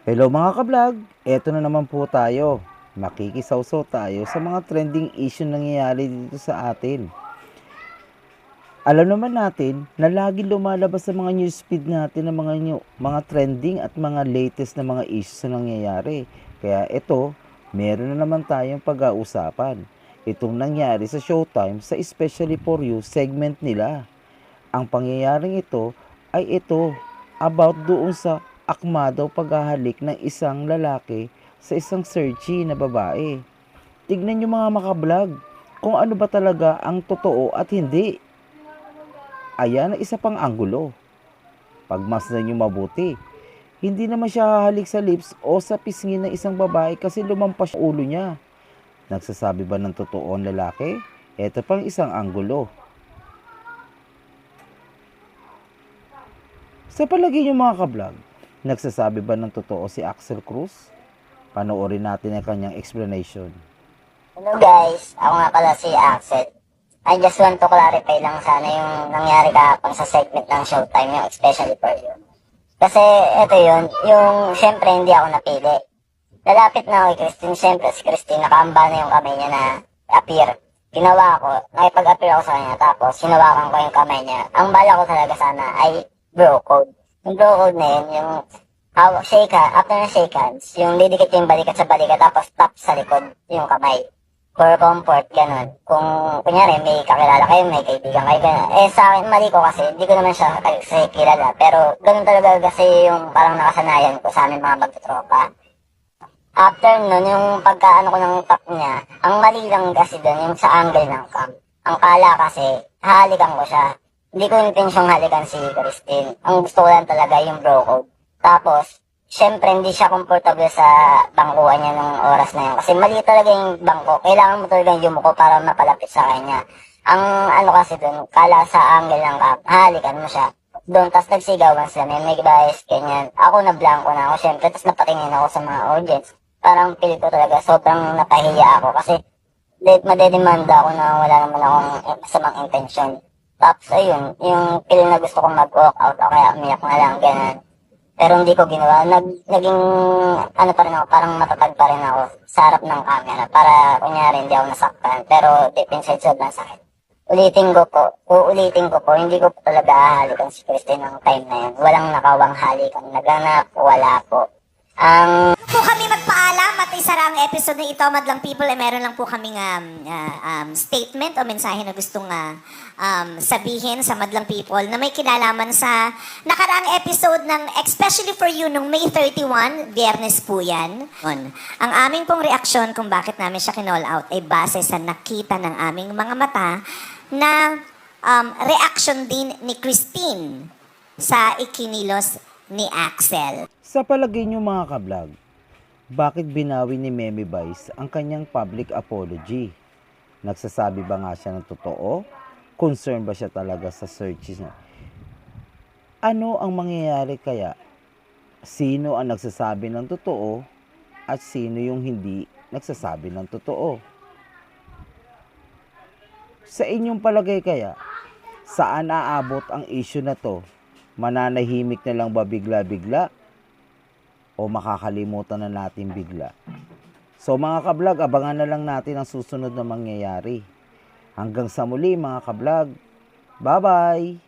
Hello mga ka-vlog, eto na naman po tayo. Makikisawsaw tayo sa mga trending issue nangyayari dito sa atin. Alam naman natin na lagi lumalabas sa mga newsfeed natin ng mga trending at mga latest na mga issues na nangyayari. Kaya ito, meron na naman tayong pag-ausapan. Itong nangyari sa Showtime sa Especially For You segment nila. Ang pangyayaring ito ay about doon sa akma daw paghahalik ng isang lalaki sa isang searchy na babae. Tignan nyo mga makablog kung ano ba talaga ang totoo at hindi. Ayan ang isa pang anggulo. Pagmasdan nyo mabuti, hindi naman siya hahalik sa lips o sa pisngi ng isang babae kasi lumampas yung ulo niya. Nagsasabi ba ng totoo ang lalaki? Ito pang isang anggulo. Sa palagay nyo mga kablog, nagsasabi ba ng totoo si Axel Cruz? Panoorin natin ang kanyang explanation. Hello guys, ako nga pala si Axel. I just want to clarify lang sana yung nangyari kahapon sa segment ng Showtime, yung Especially For You. Kasi ito yun, yung syempre hindi ako napili. Lalapit na ako kay Christine, syempre si Christine nakaamba na yung kamay niya na appear. Ginawa ko, nakipag-appear ako sa kanya, tapos hinawakan ko yung kamay niya. Ang bala ko talaga sana ay bro code. Yung bro code na yun, yung shake hand, after na shake hands, yung didikit yung balikat sa balikat, tapos tap sa likod yung kamay. For comfort, ganun. Kung, kunyari, may kakilala kayo, may kaibigan kayo, ganun. Eh, sa akin, mali ko kasi, hindi ko naman siya kasi kilala. Pero, ganun talaga kasi yung parang nakasanayan ko sa amin mga magtutropa. After nun, yung pagkaano ko ng top niya, ang mali lang kasi dun, yung sa angle ng cam. Ang kala kasi, hahalikan ko siya. Hindi ko intensyong halikan si Christine. Ang gusto ko lang talaga yung bro code. Tapos, syempre hindi siya comfortable sa bangkuhan niya nung oras na yun. Kasi mali talaga yung bangko. Kailangan mo talaga yumuko para mapalapit sa kanya. Ang ano kasi dun, kala sa angle ng cam, hahalikan mo siya. Doon, tas nagsigawan sila, may guys, ganyan. Ako na blanco na ako, syempre, tas napatingin ako sa mga audience. Parang feel ko talaga, sobrang napahiya ako kasi madedemanda ako na wala naman akong masamang intention. Tapos ayun, yung feel na gusto kong mag-walk out o kaya umiyak na lang, ganyan. Pero hindi ko ginawa. Naging, ano pa rin ako, parang matatag pa rin ako sa harap ng camera para, kunyari, hindi ako nasaktan. Pero deep inside, sobrang sakit. Uulitin ko po, hindi ko po talaga ahalikan si Christine ng time na yun. Walang nakawang halikan. Naganap, wala po. Po kami magpaalam at isara ang episode na ito, Madlang People, ay meron lang po kaming statement o mensahe na gustong sabihin sa Madlang People na may kinalaman sa nakaraang episode ng Especially For You nung May 31, Biyernes po yan. Ang aming pong reaksyon kung bakit namin siya kinall out ay base sa nakita ng aming mga mata na reaction din ni Christine sa ikinilos ni Axel. Sa palagay nyo mga ka-vlog, bakit binawi ni Meme Vice ang kanyang public apology? Nagsasabi ba nga siya ng totoo? Concern ba siya talaga sa searches niya? Ano ang mangyayari kaya? Sino ang nagsasabi ng totoo at sino yung hindi nagsasabi ng totoo? Sa inyong palagay kaya, saan aabot ang issue na to? Mananahimik na lang ba bigla-bigla? O makakalimutan na natin bigla? So mga ka-vlog, abangan na lang natin ang susunod na mangyayari. Hanggang sa muli mga ka-vlog. Bye-bye!